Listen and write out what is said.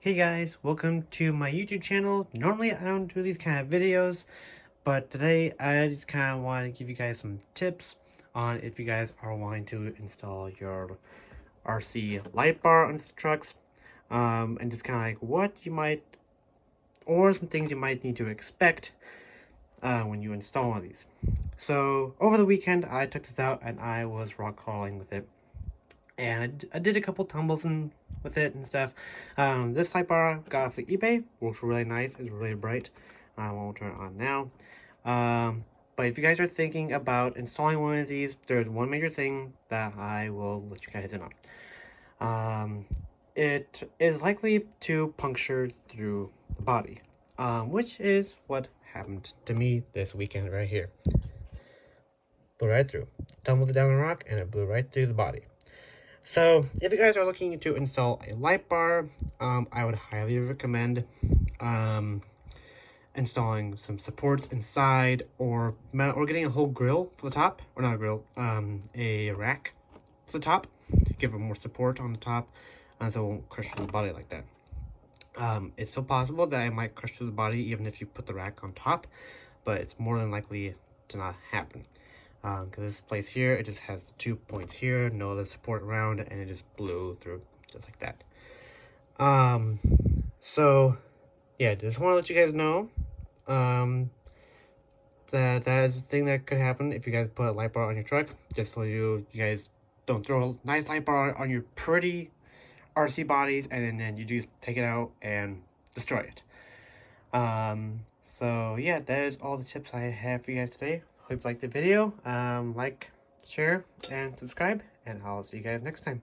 Hey guys, welcome to my YouTube channel. Normally I don't do these kind of videos, but today I just kind of want to give you guys some tips on if you guys are wanting to install your RC light bar on the trucks, and just kind of like what you might, or some things you might need to expect when you install one of these. So over the weekend I took this out and I was rock crawling with it. And I did a couple tumbles with it and stuff. This light bar I got off of eBay. Works really nice. It's really bright. I won't turn it on now. But if you guys are thinking about installing one of these, there's one major thing that I will let you guys in on. It is likely to puncture through the body, which is what happened to me this weekend right here. Blew right through. Tumbled it down the rock and it blew right through the body. So, if you guys are looking to install a light bar, I would highly recommend installing some supports inside, or getting a whole grill for the top, or not a grill, a rack for the top, to give it more support on the top, so it won't crush through the body like that. It's still possible that it might crush through the body even if you put the rack on top, but it's more than likely to not happen. Because this place here, it just has 2 points here, no other support around, and it just blew through just like that. So yeah, just want to let you guys know that is a thing that could happen if you guys put a light bar on your truck, just so you guys don't throw a nice light bar on your pretty RC bodies and then you just take it out and destroy it. So yeah, that is all the tips I have for you guys today. Hope you liked the video. Like, share, and subscribe, and I'll see you guys next time.